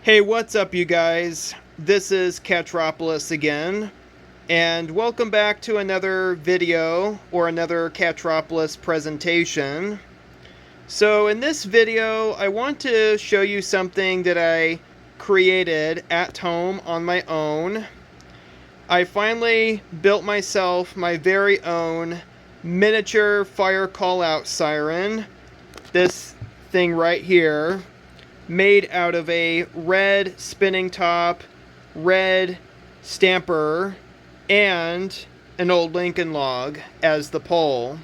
Hey, what's up, you guys? This is Catropolis again, and welcome back to another video or another Catropolis presentation. So in this video, I want to show you something that I created at home on my own. I finally built myself my very own miniature fire call-out siren. This thing right here, made out of a red spinning top, red stamper, and an old Lincoln log as the pole.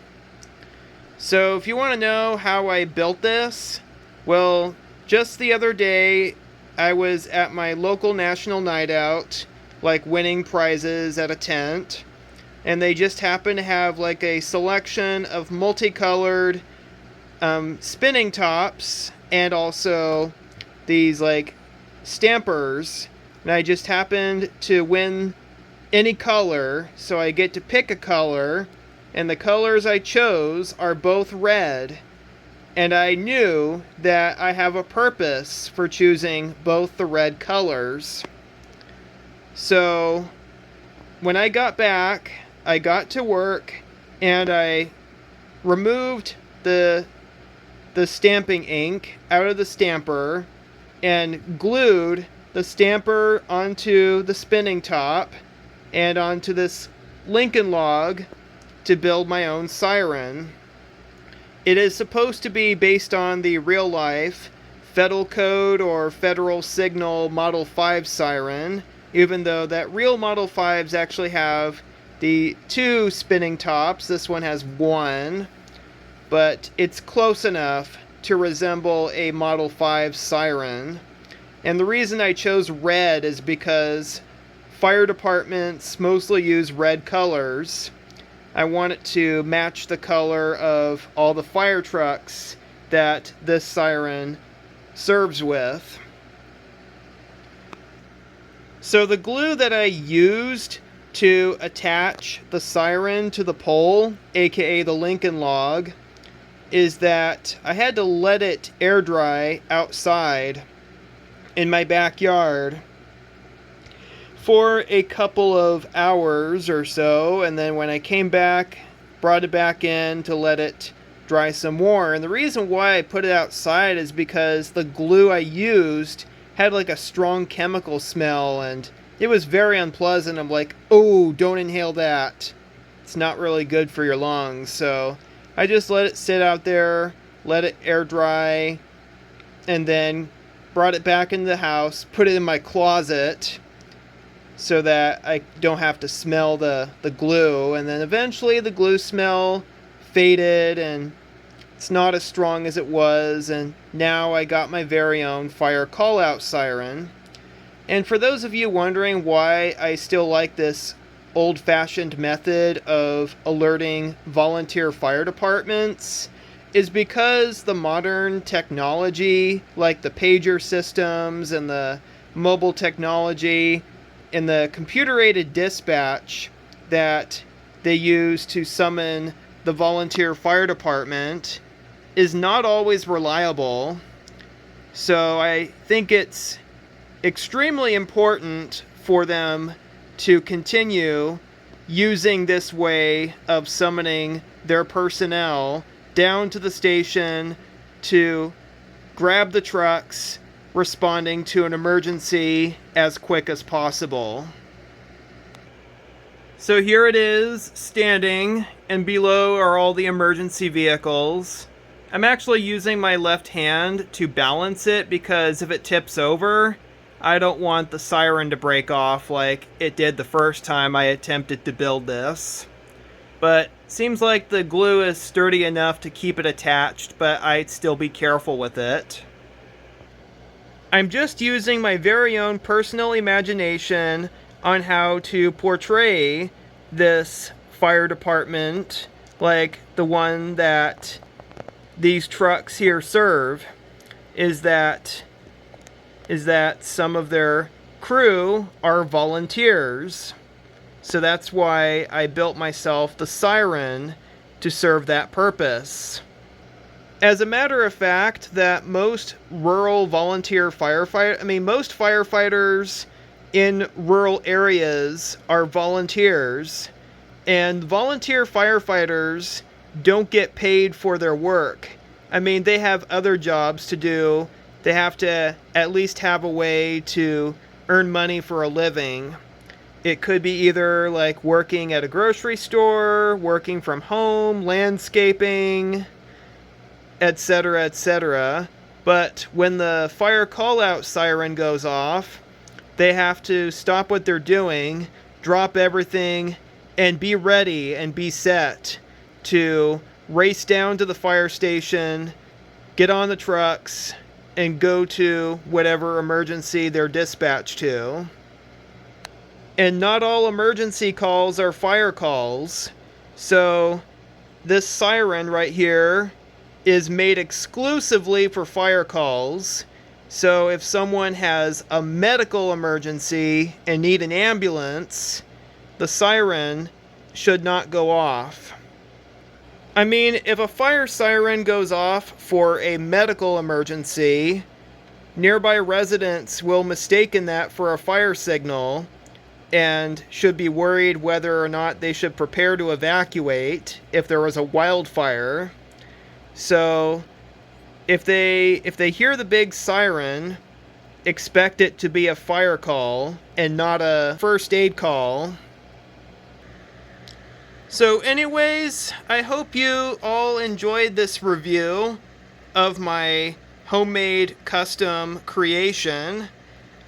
So if you want to know how I built this, well, just the other day I was at my local national night out, like winning prizes at a tent, and they just happened to have like a selection of multicolored spinning tops and also these like stampers, and I just happened to win any color, so I get to pick a color, and the colors I chose are both red, and I knew that I have a purpose for choosing both the red colors. So when I got back, I got to work and I removed the stamping ink out of the stamper and glued the stamper onto the spinning top and onto this Lincoln log to build my own siren. It is supposed to be based on the real-life Federal Code or Federal Signal Model 5 siren, even though that real Model 5s actually have the two spinning tops. This one has one, but it's close enough to resemble a Model 5 siren. And the reason I chose red is because fire departments mostly use red colors. I want it to match the color of all the fire trucks that this siren serves with. So the glue that I used to attach the siren to the pole, aka the Lincoln log, is that I had to let it air dry outside in my backyard for a couple of hours or so, and then when I came back, brought it back in to let it dry some more. And the reason why I put it outside is because the glue I used had like a strong chemical smell, and it was very unpleasant. I'm like, oh, don't inhale that. It's not really good for your lungs. So I just let it sit out there, let it air dry, and then brought it back into the house, put it in my closet so that I don't have to smell the glue. And then eventually the glue smell faded and it's not as strong as it was, and now I got my very own fire call-out siren. And for those of you wondering why I still like this old-fashioned method of alerting volunteer fire departments, is because the modern technology, like the pager systems and the mobile technology and the computer-aided dispatch that they use to summon the volunteer fire department, is not always reliable. So I think it's extremely important for them to continue using this way of summoning their personnel down to the station to grab the trucks responding to an emergency as quick as possible. So here it is, standing, and below are all the emergency vehicles. I'm actually using my left hand to balance it because if it tips over, I don't want the siren to break off like it did the first time I attempted to build this. But seems like the glue is sturdy enough to keep it attached, but I'd still be careful with it. I'm just using my very own personal imagination on how to portray this fire department like the one that these trucks here serve, is that some of their crew are volunteers. So that's why I built myself the siren to serve that purpose. As a matter of fact, that most rural volunteer most firefighters in rural areas are volunteers, and volunteer firefighters don't get paid for their work. They have other jobs to do. They have to at least have a way to earn money for a living. It could be either like working at a grocery store, working from home, landscaping, etc., etc. But when the fire call-out siren goes off, they have to stop what they're doing, drop everything, and be ready and be set to race down to the fire station, get on the trucks, and go to whatever emergency they're dispatched to. And not all emergency calls are fire calls. So this siren right here is made exclusively for fire calls. So if someone has a medical emergency and need an ambulance, the siren should not go off. If a fire siren goes off for a medical emergency, nearby residents will mistake that for a fire signal and should be worried whether or not they should prepare to evacuate if there was a wildfire. So if they hear the big siren, expect it to be a fire call and not a first aid call. So anyways, I hope you all enjoyed this review of my homemade custom creation.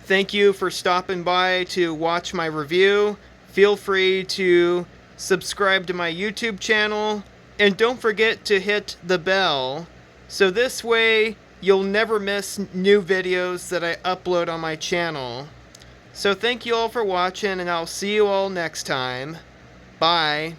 Thank you for stopping by to watch my review. Feel free to subscribe to my YouTube channel, and don't forget to hit the bell, so this way you'll never miss new videos that I upload on my channel. So thank you all for watching, and I'll see you all next time. Bye.